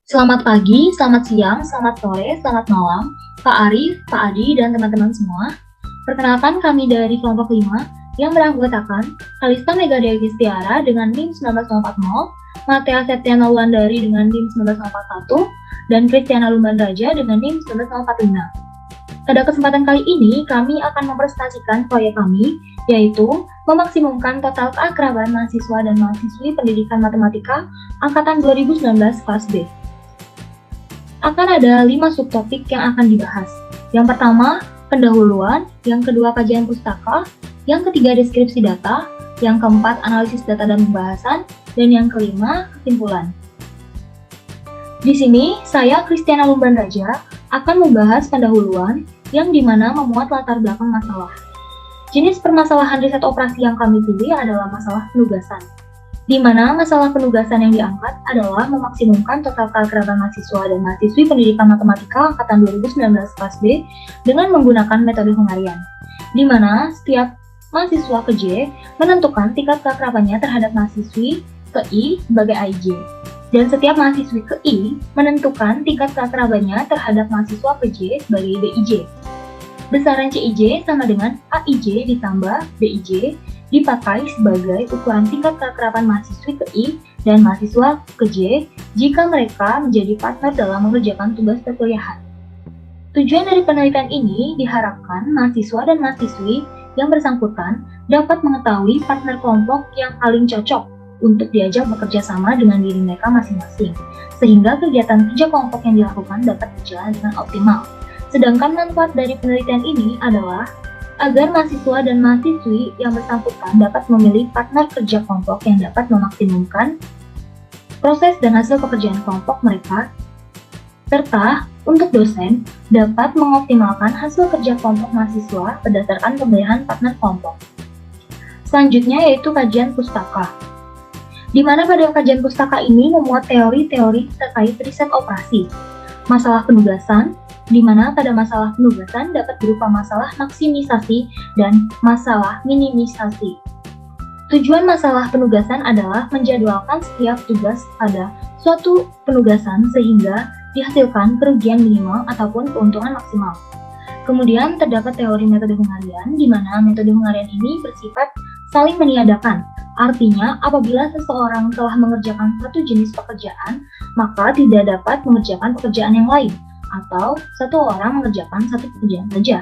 Selamat pagi, selamat siang, selamat sore, selamat malam, Pak Arif, Pak Adi, dan teman-teman semua. Perkenalkan kami dari kelompok 5 yang beranggotakan Kalista Megadewi Tiara dengan NIM 19040, Matea Septiana Wulandari dengan NIM 19041, dan Kristiana Lumbanraja dengan NIM 19045. Pada kesempatan kali ini, kami akan mempresentasikan proyek kami, yaitu memaksimumkan total keakraban mahasiswa dan mahasiswi pendidikan matematika angkatan 2019 kelas B. Akan ada 5 subtopik yang akan dibahas. Yang pertama, pendahuluan, yang kedua, kajian pustaka, yang ketiga, deskripsi data, yang keempat, analisis data dan pembahasan, dan yang kelima, kesimpulan. Di sini, saya Kristiana Lumbanraja akan membahas pendahuluan yang dimana memuat latar belakang masalah. Jenis permasalahan riset operasi yang kami pilih adalah masalah penugasan, di mana masalah penugasan yang diangkat adalah memaksimumkan total keakraban mahasiswa dan mahasiswi pendidikan matematika angkatan 2019 kelas B dengan menggunakan metode Hungarian, di mana setiap mahasiswa ke J menentukan tingkat keakrabannya terhadap mahasiswi ke I sebagai IJ, dan setiap mahasiswi ke I menentukan tingkat keakrabannya terhadap mahasiswa ke J sebagai BIJ. Besaran CIJ sama dengan AIJ ditambah BIJ dipakai sebagai ukuran tingkat keakraban mahasiswi ke I dan mahasiswa ke J jika mereka menjadi partner dalam mengerjakan tugas perkuliahan. Tujuan dari penelitian ini diharapkan mahasiswa dan mahasiswi yang bersangkutan dapat mengetahui partner kelompok yang paling cocok untuk diajak bekerja sama dengan diri mereka masing-masing, sehingga kegiatan kerja kelompok yang dilakukan dapat berjalan dengan optimal. Sedangkan manfaat dari penelitian ini adalah agar mahasiswa dan mahasiswi yang bersangkutan dapat memilih partner kerja kelompok yang dapat memaksimumkan proses dan hasil pekerjaan kelompok mereka, serta untuk dosen dapat mengoptimalkan hasil kerja kelompok mahasiswa berdasarkan pemilihan partner kelompok. Selanjutnya yaitu kajian pustaka, di mana pada kajian pustaka ini memuat teori-teori terkait riset operasi, masalah penugasan, di mana pada masalah penugasan dapat berupa masalah maksimisasi dan masalah minimisasi. Tujuan masalah penugasan adalah menjadwalkan setiap tugas pada suatu penugasan sehingga dihasilkan kerugian minimal ataupun keuntungan maksimal. Kemudian terdapat teori metode Hungarian, di mana metode Hungarian ini bersifat saling meniadakan. Artinya, apabila seseorang telah mengerjakan satu jenis pekerjaan, maka tidak dapat mengerjakan pekerjaan yang lain, atau satu orang mengerjakan satu pekerjaan saja.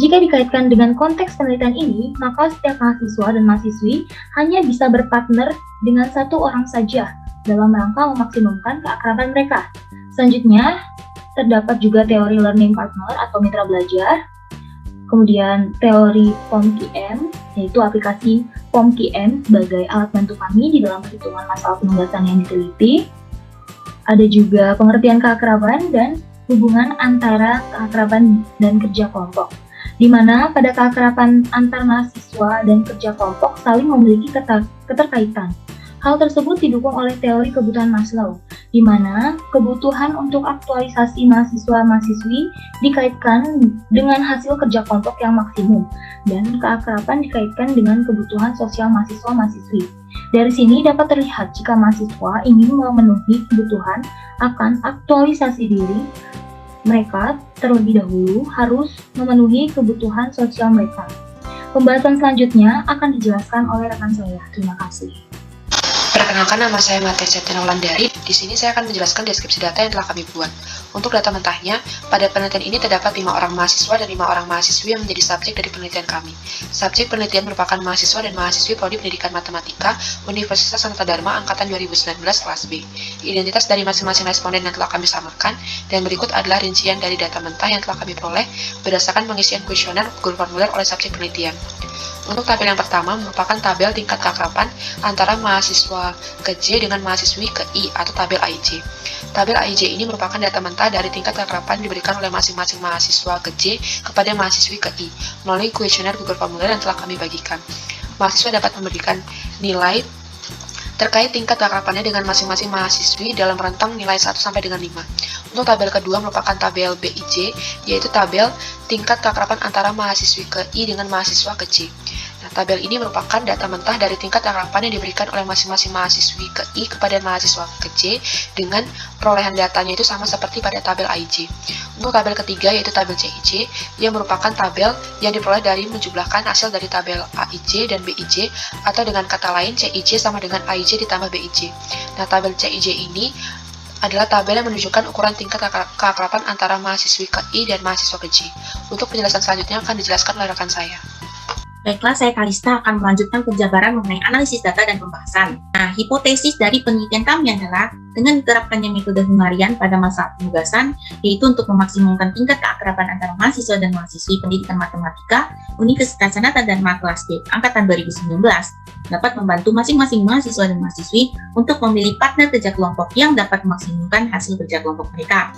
Jika dikaitkan dengan konteks penelitian ini, maka setiap mahasiswa dan mahasiswi hanya bisa berpartner dengan satu orang saja dalam rangka memaksimumkan keakraban mereka. Selanjutnya, terdapat juga teori learning partner atau mitra belajar, kemudian teori POM-QM, yaitu aplikasi POM-QM sebagai alat bantu kami di dalam perhitungan masalah penugasan yang diteliti. Ada juga pengertian keakraban dan hubungan antara keakraban dan kerja kelompok, di mana pada keakraban antar mahasiswa dan kerja kelompok saling memiliki keterkaitan. Hal tersebut didukung oleh teori kebutuhan Maslow, di mana kebutuhan untuk aktualisasi mahasiswa-mahasiswi dikaitkan dengan hasil kerja kelompok yang maksimum, dan keakraban dikaitkan dengan kebutuhan sosial mahasiswa-mahasiswi. Dari sini dapat terlihat jika mahasiswa ingin memenuhi kebutuhan akan aktualisasi diri, mereka terlebih dahulu harus memenuhi kebutuhan sosial mereka. Pembahasan selanjutnya akan dijelaskan oleh rekan saya. Terima kasih. Perkenalkan, nama saya Matea Septiana Wulandari. Di sini saya akan menjelaskan deskripsi data yang telah kami buat. Untuk data mentahnya, pada penelitian ini terdapat 5 orang mahasiswa dan 5 orang mahasiswi yang menjadi subjek dari penelitian kami. Subjek penelitian merupakan mahasiswa dan mahasiswi Prodi Pendidikan Matematika Universitas Sanata Dharma Angkatan 2019 kelas B. Identitas dari masing-masing responden yang telah kami samakan, dan berikut adalah rincian dari data mentah yang telah kami peroleh berdasarkan pengisian kuesioner Google Formular oleh subjek penelitian. Untuk tabel yang pertama merupakan tabel tingkat keakraban antara mahasiswa ke J dengan mahasiswi ke I atau tabel AIJ. Tabel AIJ ini merupakan data mentah dari tingkat keakraban diberikan oleh masing-masing mahasiswa ke J kepada mahasiswi ke I melalui kuesioner Google Formular yang telah kami bagikan. Mahasiswa dapat memberikan nilai terkait tingkat keakrabannya dengan masing-masing mahasiswi dalam rentang nilai 1 sampai dengan 5. Untuk tabel kedua merupakan tabel BIJ, yaitu tabel tingkat keakraban antara mahasiswi ke I dengan mahasiswa ke J. Nah, tabel ini merupakan data mentah dari tingkat akraban yang diberikan oleh masing-masing mahasiswi ke I kepada mahasiswa ke J dengan perolehan datanya itu sama seperti pada tabel AIJ. Untuk tabel ketiga yaitu tabel CIJ yang merupakan tabel yang diperoleh dari menjumlahkan hasil dari tabel AIJ dan BIJ, atau dengan kata lain CIJ sama dengan AIJ ditambah BIJ. Nah, tabel CIJ ini adalah tabel yang menunjukkan ukuran tingkat keakraban antara mahasiswi ke I dan mahasiswa ke J. Untuk penjelasan selanjutnya akan dijelaskan oleh rekan saya. Baiklah, saya Kalista akan melanjutkan penjabaran mengenai analisis data dan pembahasan. Nah, hipotesis dari penelitian kami adalah dengan diterapkannya metode Hungarian pada masa penugasan, yaitu untuk memaksimumkan tingkat keakraban antara mahasiswa dan mahasiswi pendidikan matematika Universitas Sanata Dharma kelas D angkatan 2019, dapat membantu masing-masing mahasiswa dan mahasiswi untuk memilih partner kerja kelompok yang dapat memaksimumkan hasil kerja kelompok mereka.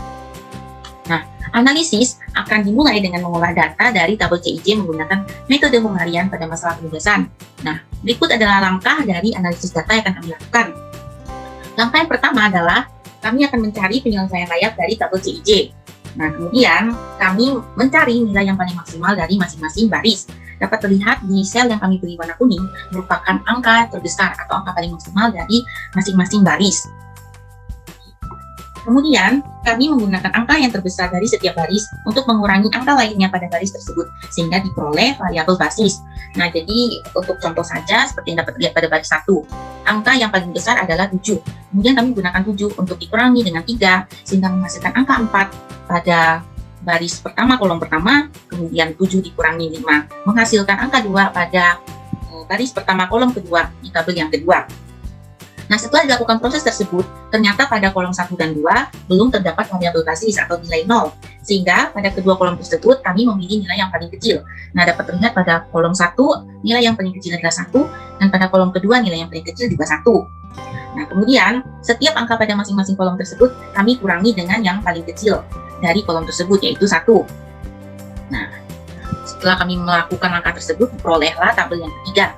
Nah, analisis akan dimulai dengan mengolah data dari tabel CIJ menggunakan metode Hungarian pada masalah penugasan. Nah, berikut adalah langkah dari analisis data yang akan kami lakukan. Langkah yang pertama adalah kami akan mencari penyelesaian layak dari tabel CIJ. Nah, kemudian kami mencari nilai yang paling maksimal dari masing-masing baris. Dapat terlihat di sel yang kami beri warna kuning merupakan angka terbesar atau angka paling maksimal dari masing-masing baris. Kemudian, kami menggunakan angka yang terbesar dari setiap baris untuk mengurangi angka lainnya pada baris tersebut, sehingga diperoleh variabel basis. Nah, jadi untuk contoh saja, seperti yang dapat dilihat pada baris 1, angka yang paling besar adalah 7. Kemudian kami gunakan 7 untuk dikurangi dengan 3, sehingga menghasilkan angka 4 pada baris pertama, kolom pertama, kemudian 7 dikurangi 5, menghasilkan angka 2 pada baris pertama, kolom kedua, di tabel yang kedua. Nah, setelah dilakukan proses tersebut, ternyata pada kolom 1 dan 2 belum terdapat variabel basis atau nilai 0, sehingga pada kedua kolom tersebut kami memilih nilai yang paling kecil. Nah, dapat terlihat pada kolom 1 nilai yang paling kecil adalah 1, dan pada kolom kedua nilai yang paling kecil juga 1. Nah, kemudian setiap angka pada masing-masing kolom tersebut kami kurangi dengan yang paling kecil dari kolom tersebut, yaitu 1. Nah, setelah kami melakukan angka tersebut, diperolehlah tabel yang ketiga.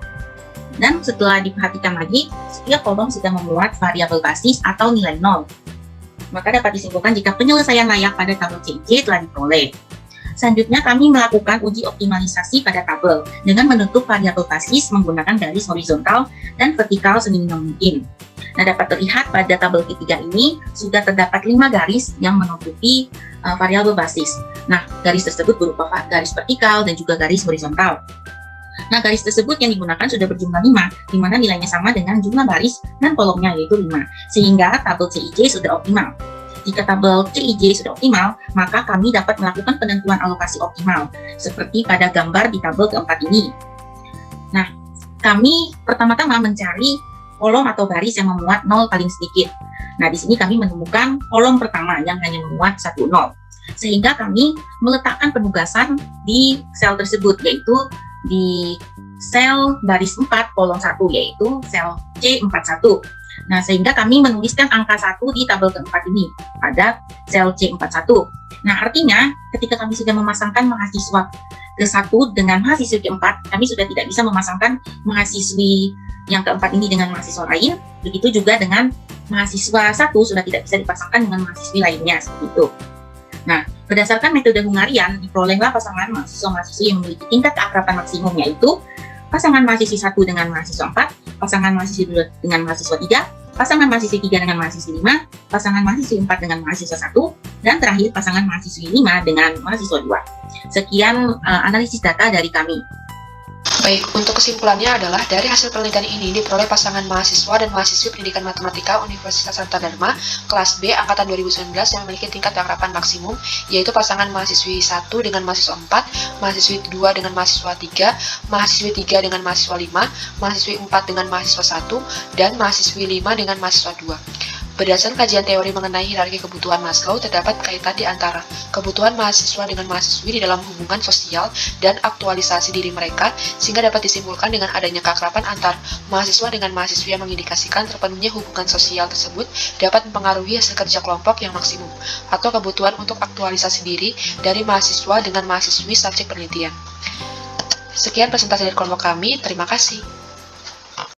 Dan setelah diperhatikan lagi, setiap kolom sudah memuat variabel basis atau nilai 0. Maka dapat disimpulkan jika penyelesaian layak pada tabel CIJ telah diperoleh. Selanjutnya kami melakukan uji optimalisasi pada tabel dengan menutup variabel basis menggunakan garis horizontal dan vertikal seminim mungkin. Nah, dapat terlihat pada tabel ketiga ini sudah terdapat 5 garis yang menutupi variabel basis. Nah, garis tersebut berupa garis vertikal dan juga garis horizontal. Nah, garis tersebut yang digunakan sudah berjumlah 5, di mana nilainya sama dengan jumlah baris dan kolomnya, yaitu 5, sehingga tabel CIJ sudah optimal. Jika tabel CIJ sudah optimal, maka kami dapat melakukan penentuan alokasi optimal, seperti pada gambar di tabel keempat ini. Nah, kami pertama-tama mencari kolom atau baris yang memuat 0 paling sedikit. Nah, di sini kami menemukan kolom pertama yang hanya memuat 1, 0. Sehingga kami meletakkan penugasan di sel tersebut, yaitu di sel baris 4 kolom 1, yaitu sel C41. Nah, sehingga kami menuliskan angka 1 di tabel keempat ini pada sel C41. Nah, artinya ketika kami sudah memasangkan mahasiswa ke-1 dengan mahasiswa keempat, kami sudah tidak bisa memasangkan mahasiswi yang keempat ini dengan mahasiswa lain. Begitu juga dengan mahasiswa 1 sudah tidak bisa dipasangkan dengan mahasiswi lainnya, seperti itu. Nah, berdasarkan metode Hungarian, diperolehlah pasangan mahasiswa-mahasiswi yang memiliki tingkat keakraban maksimum, yaitu pasangan mahasiswi 1 dengan mahasiswa 4, pasangan mahasiswi 2 dengan mahasiswa 3, pasangan mahasiswi 3 dengan mahasiswi 5, pasangan mahasiswi 4 dengan mahasiswa 1, dan terakhir pasangan mahasiswi 5 dengan mahasiswa 2. Sekian analisis data dari kami. Baik, untuk kesimpulannya adalah dari hasil penelitian ini diperoleh pasangan mahasiswa dan mahasiswi pendidikan matematika Universitas Sanata Dharma kelas B angkatan 2019 yang memiliki tingkat keakraban maksimum, yaitu pasangan mahasiswi 1 dengan mahasiswa 4, mahasiswi 2 dengan mahasiswa 3, mahasiswi 3 dengan mahasiswa 5, mahasiswi 4 dengan mahasiswa 1, dan mahasiswi 5 dengan mahasiswa 2. Berdasarkan kajian teori mengenai hierarki kebutuhan Maslow, terdapat kaitan di antara kebutuhan mahasiswa dengan mahasiswi di dalam hubungan sosial dan aktualisasi diri mereka, sehingga dapat disimpulkan dengan adanya keakraban antar mahasiswa dengan mahasiswi yang mengindikasikan terpenuhnya hubungan sosial tersebut dapat mempengaruhi hasil kerja kelompok yang maksimum, atau kebutuhan untuk aktualisasi diri dari mahasiswa dengan mahasiswi subjek penelitian. Sekian presentasi dari kelompok kami, terima kasih.